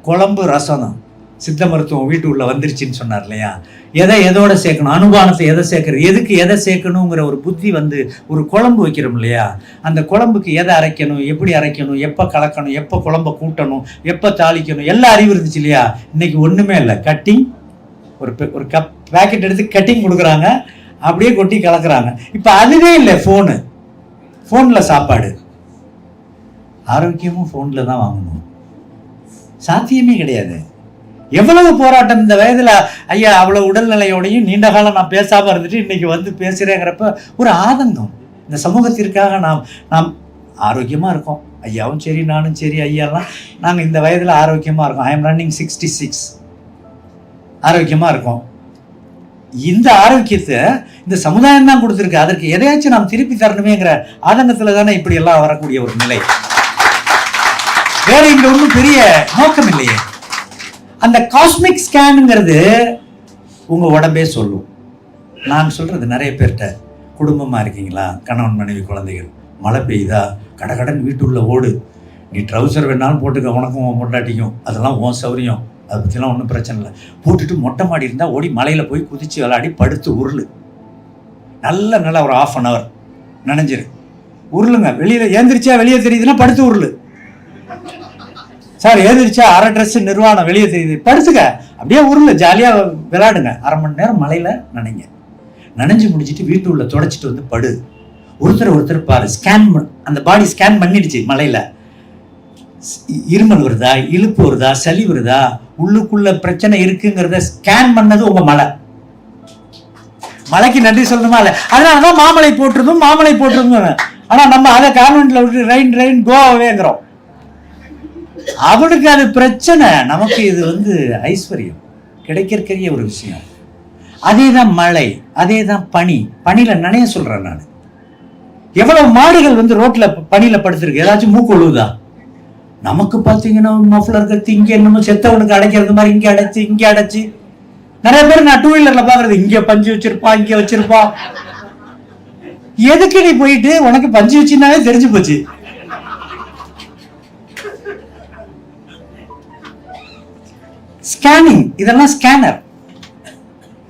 குழம்பு ரசம் தான். சித்த மருத்துவம் வீட்டு உள்ள வந்துருச்சுன்னு சொன்னார் இல்லையா? எதோட சேர்க்கணும், அனுபானத்தை எதை சேர்க்கறது, எதுக்கு எதை சேர்க்கணுங்கிற ஒரு புத்தி வந்து ஒரு குழம்பு வைக்கிறோம் இல்லையா? அந்த குழம்புக்கு எதை அரைக்கணும், எப்படி அரைக்கணும், எப்போ கலக்கணும், எப்போ குழம்பை கூட்டணும், எப்போ தாளிக்கணும், எல்லாம் அறிவு இருந்துச்சு இல்லையா? இன்னைக்கு ஒன்றுமே இல்லை. கட்டிங், ஒரு கப் பேக்கெட் எடுத்து கட்டிங் கொடுக்குறாங்க, அப்படியே கொட்டி கலக்குறாங்க. இப்போ அதுவே இல்லை. ஃபோனில் சாப்பாடு. ஆரோக்கியமும் ஃபோனில் தான் வாங்கணும். சாத்தியமே கிடையாது. எவ்வளவு போராட்டம் இந்த வயதில். ஐயா அவ்வளவு உடல்நிலையோடையும் நீண்ட காலம் நான் பேசாமல் இருந்துட்டு இன்னைக்கு வந்து பேசுகிறேங்கிறப்ப ஒரு ஆதங்கம். இந்த சமூகத்திற்காக நாம் ஆரோக்கியமாக இருக்கோம். ஐயாவும் சரி, நானும் சரி, ஐயாலாம் நாங்கள் இந்த வயதில் ஆரோக்கியமாக இருக்கோம். I am running 66. ஆரோக்கியமாக இருக்கோம். இந்த ஆரோக்கியத்தை இந்த சமுதாயம் தான் கொடுத்துருக்கு. அதற்கு எதையாச்சும் நாம் திருப்பி தரணுமேங்கிற ஆதங்கத்தில் தானே இப்படி எல்லாம் வரக்கூடிய ஒரு நிலை. வேற இங்க ஒன்றும் பெரிய நோக்கம் இல்லையே. அந்த காஸ்மிக் ஸ்கேனுங்கிறது உங்க உடம்பே சொல்லும். நான் சொல்றது நிறைய பேர்கிட்ட, குடும்பமா இருக்கீங்களா, கணவன் மனைவி குழந்தைகள், மழை பெய்யுதா, கடகடன் வீட்டுள்ள ஓடு, நீ ட்ரௌசர் வேணாலும் போட்டுக்க, உனக்கும் பொண்டாட்டிக்கும், அதெல்லாம் உன் சௌரியம், அதை பற்றிலாம் ஒன்றும் பிரச்சனை இல்லை. போட்டுட்டு மொட்டை மாடி இருந்தால் ஓடி மலையில் போய் குதித்து விளையாடி படுத்து உருளு. நல்லா ஒரு 1/2 hour நனைஞ்சிரு, உருளுங்க. வெளியில் ஏந்திரிச்சா வெளியே தெரியுதுன்னா படுத்து உருளு. சார் ஏந்திரிச்சா அரை ட்ரெஸ் நிர்வாணம் வெளியே தெரியுது, படுத்துக்க, அப்படியே உருளு, ஜாலியாக விளையாடுங்க. 1/2 மணி நேரம் மலையில் நனைங்க. நனைஞ்சு முடிச்சுட்டு வீட்டு உள்ள தொடச்சிட்டு வந்து படு. ஒருத்தர் பாரு, ஸ்கேன், அந்த பாடி ஸ்கேன் பண்ணிடுச்சு. மலையில் இருமல் வருதா, இழுப்பு வருதா, சளி வருதா, உள்ளுக்குள்ள பிரச்சனை இருக்குங்கிறத ஸ்கேன் பண்ணது உங்க மலை. மலைக்கு நன்றி சொல்லணுமா இல்லை? அதனாலதான் மாமலை போட்டிருந்தோம். ஆனா நம்ம அதை கான்வென்ட்ல விட்டு ரெயின் கோவாவேங்கிறோம். அவனுக்கு அது பிரச்சனை, நமக்கு இது வந்து ஐஸ்வர்யம், கிடைக்கிறக்கூடிய ஒரு விஷயம். அதேதான் மழை, அதேதான் பனியில நனைய சொல்றேன் நான். எவ்வளவு மாடுகள் வந்து ரோட்ல பனியில படுத்திருக்கு. ஏதாச்சும் மூக்கு ஒழுகுதா? நமக்கு பார்த்தீங்கன்னா மஃப்ளர் கத்தி இங்கே என்னமோ செத்தவனுக்கு அடைக்கிறது மாதிரி இங்கே அடைச்சு. நிறைய பேர் நான் 2 வீலர்ல பாக்குறது, இங்க பஞ்சு வச்சிருப்பா, இங்க வச்சிருப்பா. எதுக்கு நீ போயிட்டு உனக்கு பஞ்சு வச்சுனாவே தெரிஞ்சு போச்சு. ஸ்கேனிங், இதெல்லாம் ஸ்கேனர்.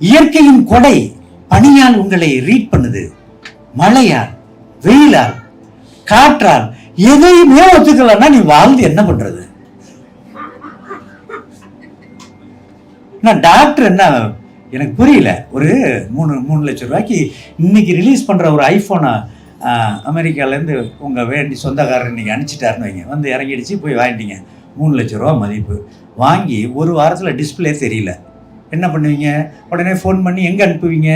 இயற்கையின் கொடை பனியால் உங்களை ரீட் பண்ணுது. மழையால், வெயிலால், காற்றால் எதையுமே ஒத்துக்கலன்னா நீ வாழ்ந்து என்ன பண்றது? டாக்டர் என்ன எனக்கு புரியல. ஒரு 3 லட்சம் ரூபாய்க்கு இன்னைக்கு ரிலீஸ் பண்ற ஒரு ஐபோனை அமெரிக்காலேருந்து உங்க வேண்டி சொந்தக்காரர் இன்னைக்கு அனுப்பிச்சிட்டாருன்னு வைங்க, வந்து இறங்கிடுச்சு, போய் வாங்கிட்டீங்க. 3 லட்சம் ரூபா மதிப்பு. வாங்கி ஒரு வாரத்தில் டிஸ்பிளே தெரியல, என்ன பண்ணுவீங்க? உடனே ஃபோன் பண்ணி எங்கே அனுப்புவீங்க?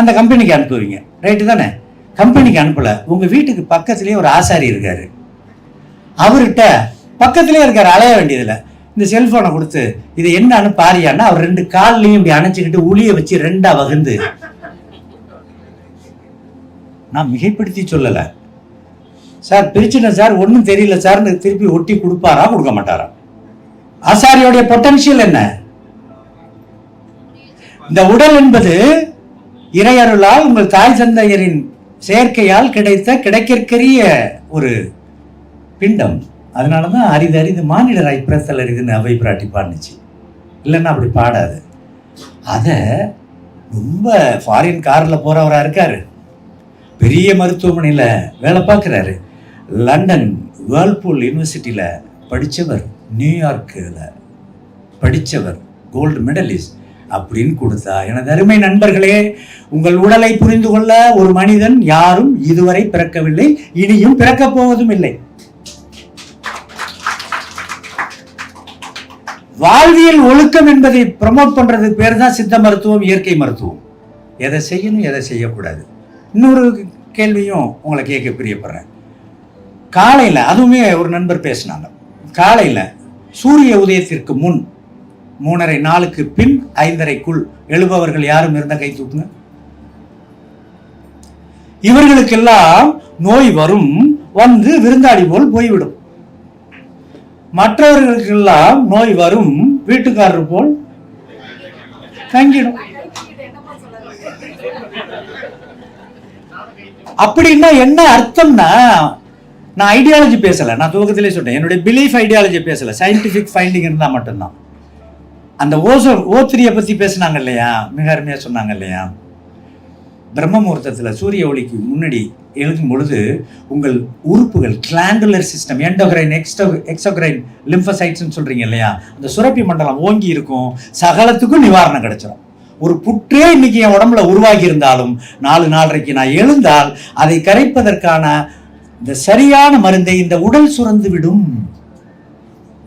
அந்த கம்பெனிக்கு அனுப்புவீங்க, ரைட்டு தானே? கம்பெனிக்கு அனுப்பல, உங்க வீட்டுக்கு பக்கத்துலேயே ஒரு ஆசாரி இருக்காரு, அவர்கிட்ட பக்கத்துலேயே இருக்காரு, அலைய வேண்டியதில்லை. இந்த செல்போனை கொடுத்து இதை என்ன பாரியான்னா அவர் 2 கால்லையும் இப்படி அணைச்சிக்கிட்டு உளிய வச்சு 2ஆ வகுந்து, நான் மிகைப்படுத்தி சொல்லல சார், பிரிச்சுட்டேன் சார், ஒன்றும் தெரியல சார்னு திருப்பி ஒட்டி கொடுப்பாரா, கொடுக்க மாட்டாரா? ஆசாரியோடைய பொட்டன்ஷியல் என்ன? இந்த உடல் என்பது இறையருளால் உங்கள் தாய் தந்தையரின் செயற்கையால் கிடைக்கற்கரிய ஒரு பிண்டம். அதனாலதான் அரிது மானிடராய் பிறத்தல் அரிதுன்னு அவை பிராட்டி பாடுச்சு. இல்லைன்னா அப்படி பாடாது. அதை ரொம்ப ஃபாரின் காரில் போறவரா இருக்காரு, பெரிய மருத்துவமனையில் வேலை பார்க்குறாரு, லண்டன் வேர்ல்பூல் யூனிவர்சிட்டியில் படித்தவர், நியூயார்க்கில் படித்தவர், கோல்டு மெடலிஸ்ட் அப்படின்னு கொடுத்தா, எனது அருமை நண்பர்களே, உங்கள் உடலை புரிந்து கொள்ள ஒரு மனிதன் யாரும் இதுவரை பிறக்கவில்லை, இனியும் பிறக்கப் போவதும் இல்லை. வாழ்வியல் ஒழுக்கம் என்பதை ப்ரமோட் பண்றது பேர் தான் சித்த மருத்துவம், இயற்கை மருத்துவம். எதை செய்யணும், எதை செய்யக்கூடாது. இன்னொரு கேள்வியும் உங்களை கேட்க பிரியப்படுறேன். காலையில், அதுவுமே ஒரு நண்பர் பேசினாங்க, காலையில் சூரிய உதயத்திற்கு முன் 3:30 4க்கு பின் 5:30க்குள் எழுபவர்கள் யாரும் இருந்த கை தூக்குங்க. இவர்களுக்கெல்லாம் நோய் வரும், வந்து விருந்தாளி போல் போய்விடும். மற்றவர்களுக்கெல்லாம் நோய் வரும், வீட்டுக்காரர் போல் தங்கிடும். அப்படின்னா என்ன அர்த்தம்னா, நான் ஐடியாலஜி பேசல, நான் துவக்கத்திலே சொன்னேன், என்னுடைய பிலீஃப் ஐடியாலஜி பேசல, சயின்டிபிக் ஃபைண்டிங் இருந்தா மட்டும்தான். அந்த O3 பத்தி பேசினாங்க இல்லையா, மிக அருமையா சொன்னாங்க இல்லையா. பிரம்ம முகூர்த்தத்துல சூரிய ஒளிக்கு முன்னாடி எழுதும் பொழுது உங்கள் உறுப்புகள், glandular system, endocrine, exocrine, lymphocytes சொல்றீங்க இல்லையா, அந்த சுரப்பி மண்டலம் ஓங்கி இருக்கும், சகலத்துக்கும் நிவாரணம் கிடைச்சிடும். ஒரு புற்றே இன்னைக்கு என் உடம்புல உருவாகி இருந்தாலும் 4-4:30 நான் எழுந்தால் அதை கரைப்பதற்கான இந்த சரியான மருந்தை இந்த உடல் சுரந்து விடும்.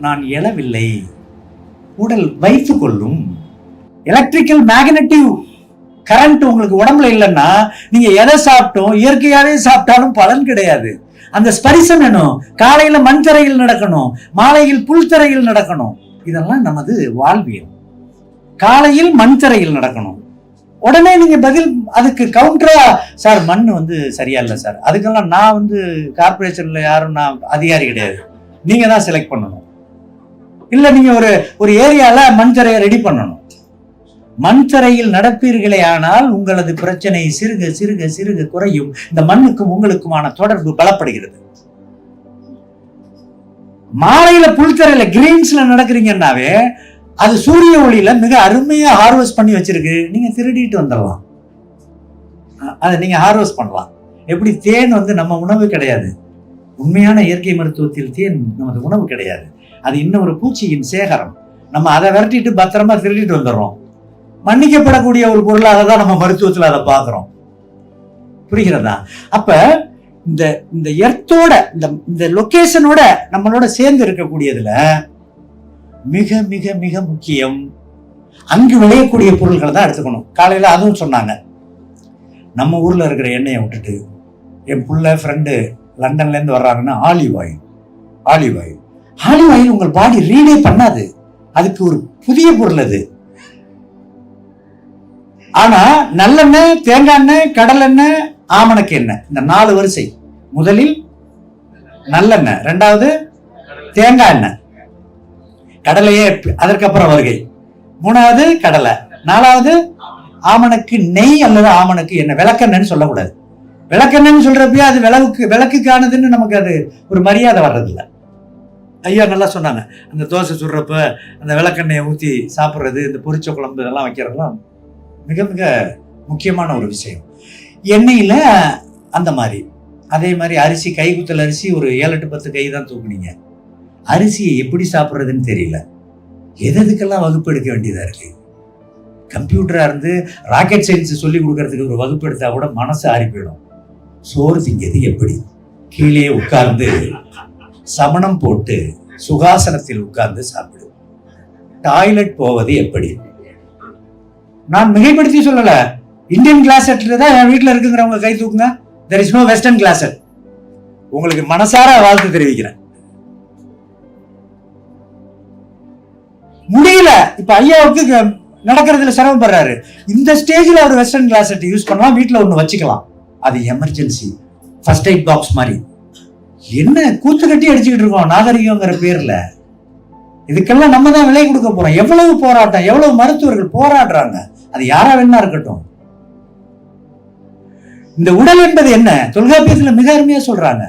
நான் எழவில்லை, உடல் வைத்துக் கொள்ளும். எலக்ட்ரிக்கல் மேக்னெட்டிவ் கரண்ட் உங்களுக்கு உடம்புல இல்லைன்னா நீங்க எதை சாப்பிட்டோம், இயற்கையாவே சாப்பிட்டாலும் பலன் கிடையாது. அந்த ஸ்பரிசம் வேணும். காலையில மண் தரையில் நடக்கணும், மாலையில் புல்தரையில் நடக்கணும். இதெல்லாம் நமது வாழ்வியல். காலையில் மண் தரையில் நடக்கணும். உடனே நீங்க பதில் அதுக்கு கவுண்டரா, சார் மண் சரியா இல்லை சார், அதுக்கெல்லாம் நான் கார்பரேஷன்ல யாரும் நான் அதிகாரி கிடையாது, நீங்க தான் செலக்ட் பண்ணணும். இல்ல நீங்க ஒரு ஏரியால மண் தரையை ரெடி பண்ணணும். மண் தரையில் நடப்பீர்களே ஆனால் உங்களது பிரச்சனை சிறுக சிறுக சிறுக குறையும். இந்த மண்ணுக்கும் உங்களுக்குமான தொடர்பு பலப்படுகிறது. மாலையில புல்தரையில கிரீன்ஸ்ல நடக்கிறீங்கன்னாவே அது சூரிய ஒளியில மிக அருமையா ஹார்வெஸ்ட் பண்ணி வச்சிருக்கு. நீங்க திருடிட்டு வந்துடலாம், அதை நீங்க ஹார்வெஸ்ட் பண்ணலாம். எப்படி தேன் நம்ம உணவு கிடையாது. உண்மையான இயற்கை மருத்துவத்தில் தேன் நமது உணவு கிடையாது. அது இன்னும் ஒரு பூச்சியின் சேகரம். நம்ம அதை விரட்டிட்டு பத்திரமா திருடிட்டு வந்துடுறோம். மன்னிக்கப்படக்கூடிய ஒரு பொருளாக தான் நம்ம மருத்துவத்தில் அதை பார்க்கிறோம். புரிகிறதா? அப்ப இந்த எர்த்தோட இந்த லொகேஷனோட நம்மளோட சேர்ந்து இருக்கக்கூடியதுல மிக மிக மிக முக்கியம் அங்கு விளையக்கூடிய பொருட்களை தான் எடுத்துக்கணும். காலையில அதுவும் சொன்னாங்க, நம்ம ஊர்ல இருக்கிற எண்ணெயை விட்டுட்டு, என் புள்ள ஃப்ரெண்டு லண்டன்ல இருந்து வர்றாங்கன்னா ஆலிவ் ஆயில் உங்கள் பாடி ரீடே பண்ணாது. அதுக்கு ஒரு புதிய பொருள் அது. ஆனா நல்லெண்ணெய், தேங்காய் எண்ணெய், கடல் எண்ணெய், ஆமணக்கு எண்ணெய், இந்த 4 வரிசை. முதலில் நல்லெண்ணெய், 2வது தேங்காய் எண்ணெய், கடலையே அதற்கப்புறம் வருகை, 3வது கடலை, 4வது ஆமணக்கு நெய் அல்லது ஆமணக்கு எண்ணெய். விளக்கெண்ணெய்னு சொல்லக்கூடாது. விளக்கெண்ணெய்னு சொல்றப்பயே அது விளக்குக்கானதுன்னு நமக்கு அது ஒரு மரியாதை வர்றதில்லை. ஐயா நல்லா சொன்னாங்க, அந்த தோசை சுடுறப்ப அந்த விளக்கெண்ணெயை ஊற்றி சாப்பிட்றது, இந்த பொரிச்ச குழம்பு இதெல்லாம் வைக்கிறதெல்லாம் மிக மிக முக்கியமான ஒரு விஷயம். எண்ணெயில் அந்த மாதிரி. அதே மாதிரி அரிசி, கைக்குத்தல் அரிசி ஒரு 7-8-10 கை தான் தூக்குனீங்க. அரிசியை எப்படி சாப்பிட்றதுன்னு தெரியல. எதுக்கெல்லாம் வகுப்பு எடுக்க வேண்டியதாக இருக்கு. கம்ப்யூட்டரா இருந்து ராக்கெட் சயின்ஸ் சொல்லி கொடுக்கறதுக்கு ஒரு வகுப்பு எடுத்தா கூட மனசு ஆறி போயிடும். சோறு திங்கிறது எப்படி, கீழே உட்கார்ந்து சமணம் போட்டு சுகாசனத்தில் உட்கார்ந்து சாப்பிடும். டாய்லெட் போவது எப்படி? நான் மிகைப்படுத்தி சொல்லல. இந்தியன் கிளாசெட்ல தான் என் வீட்டில் இருக்குங்கிறவங்க கை தூக்குங்க. there is no western closet. உங்களுக்கு மனசார வாழ்த்து தெரிவிக்கிறேன். முடியல. இப்ப ஐயாவுக்கு நடக்கிறதுல சிரமப்படுறாரு. இந்த ஸ்டேஜ்ல அவர் வெஸ்டர்ன் கிளாசெட் யூஸ் பண்ணலாம், வீட்டுல ஒண்ணு வச்சுக்கலாம். அது எமர்ஜென்சி ஃபர்ஸ்ட் எய்ட் பாக்ஸ் மாதிரி. என்ன கூத்து கட்டி அடிச்சுக்கிட்டு இருக்கோம் நாகரிகங்கிற பேர்ல. இதுக்கெல்லாம் நம்ம தான் விலை கொடுக்க போறோம். எவ்வளவு போராட்டம், எவ்வளவு மருத்துவர்கள் போராடுறாங்க. அது யாரா வேணா இருக்கட்டும். இந்த உடல் என்பது என்ன, தொல்காப்பியத்துல மிக அருமையா சொல்றாங்க.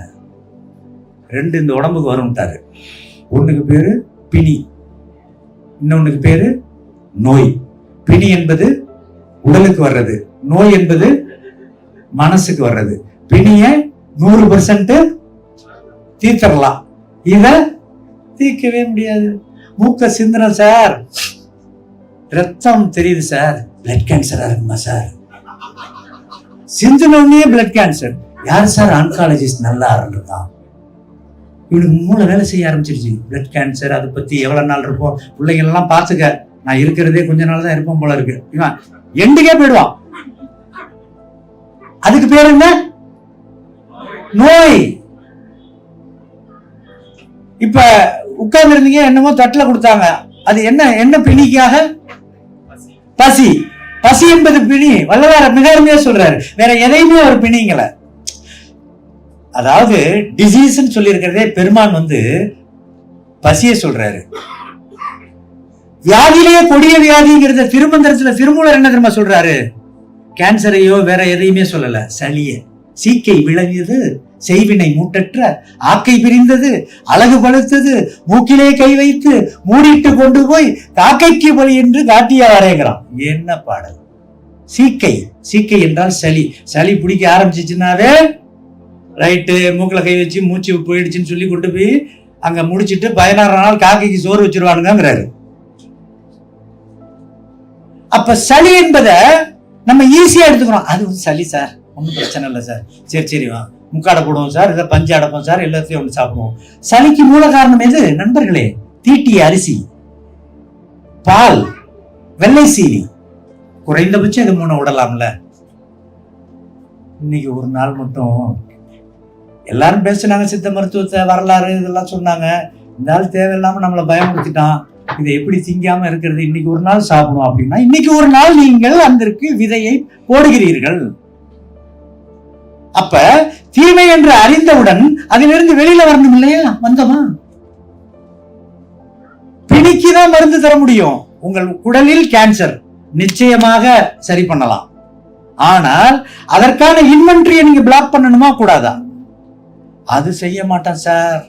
2 இந்த உடம்புக்கு வரும்ட்டாரு. ஒண்ணுக்கு பேரு பிணி, இன்னொன்னுக்கு பேரு நோய். பிணி என்பது உடலுக்கு வர்றது, நோய் என்பது மனசுக்கு வர்றது. பிணிய 100% தீர்த்தரலாம், இத தீர்க்கவே முடியாது. மூக்க சிந்தனம் சார், ரத்தம் தெரியுது சார், பிளட் கேன்சரா இருக்குமா சார்? சிந்தனே பிளட் கேன்சர். யாரு சார் ஆன்காலஜிஸ்ட் நல்லா இருக்கான்? இவனுக்கு மூளை வேலை செய்ய ஆரம்பிச்சிருச்சு. பிளட் கேன்சர், அதை பத்தி எவ்வளவு நாள் இருப்போம், பிள்ளைங்க எல்லாம் பாத்துக்க, நான் இருக்கிறதே கொஞ்ச நாள் தான் இருப்போம் போல இருக்கு. இவன் எண்டுக்கே போயிடுவான். அதுக்கு பேர் என்ன? நோய். இப்ப உட்கார்ந்து இருந்தீங்க, என்னமோ தட்டுல கொடுத்தாங்க, அது என்ன? என்ன பிணிக்காக? பசி. பசி என்பது பிணி. வள்ளலார் மிக அருமையா சொல்றாரு. வேற எதையுமே அவர் பிணிங்கள. அதாவது டிசீஸ் சொல்லி இருக்கிறதே பெருமான் பசிய சொல்றாரு. வியாதியிலேயே கொடிய வியாதிங்கிறத திருமந்திரத்துல திருமூலர் என்ன தெரியுமா சொல்றாரு? கேன்சரையோ வேற எதையுமே சொல்லல, சளிய. சீக்கை விளங்கியது செய்வினை மூட்டற்ற ஆக்கை பிரிந்தது அழகு பழுத்தது மூக்கிலே கை வைத்து மூடிட்டு கொண்டு போய் காக்கைக்கு பலி என்று காட்டிய வரைகிறான். என்ன பாடல்! சீக்கை, சீக்கை என்றால் சளி. சளி பிடிக்க ஆரம்பிச்சிச்சுனாவே ரைட்டு மூக்கில் கை வச்சு மூச்சு போயிடுச்சுன்னு சொல்லி கொண்டு போய் அங்க முடிச்சுட்டு 16 நாள் காக்கைக்கு சோறு வச்சிருவானுங்கிறாரு. அப்ப சளி என்பதை நம்ம ஈஸியா எடுத்துக்கிறோம். அது சளி சார், ஒன்றும் பிரச்சனை இல்லை சார், சரி சரி வா முக்காடை போடுவோம் சார், இல்லை பஞ்சு அடைப்போம் சார், எல்லாத்தையும் ஒன்று சாப்பிடுவோம். சளிக்கு மூல காரணம் எது நண்பர்களே? தீட்டிய அரிசி, பால், வெள்ளை சீனி. குறைந்தபட்சம் இது 3 விடலாம்ல. இன்னைக்கு ஒரு நாள் மட்டும் எல்லாரும் பேசினாங்க, சித்த மருத்துவத்தை வரலாறு இதெல்லாம் சொன்னாங்க. இந்த நாள் தேவையில்லாம நம்மளை பயமுறுத்திட்டான். இதை எப்படி திங்காம இருக்கிறது, இன்னைக்கு ஒரு நாள் சாப்பிடும் அப்படின்னா, இன்னைக்கு ஒரு நாள் நீங்கள் அதற்கு விதையை போடுகிறீர்கள். அப்ப தீமை என்று அறிந்தவுடன் அதிலிருந்து வெளியில வரணும் இல்லையா? வந்தோமா? பிணிக்குதான் மருந்து தர முடியும். உங்கள் குடலில் கேன்சர் நிச்சயமாக சரி பண்ணலாம். ஆனால் அதற்கான இன்வென்டரியை நீங்க பிளாக் பண்ணணுமா கூடாதா? அது செய்ய மாட்டான் சார்.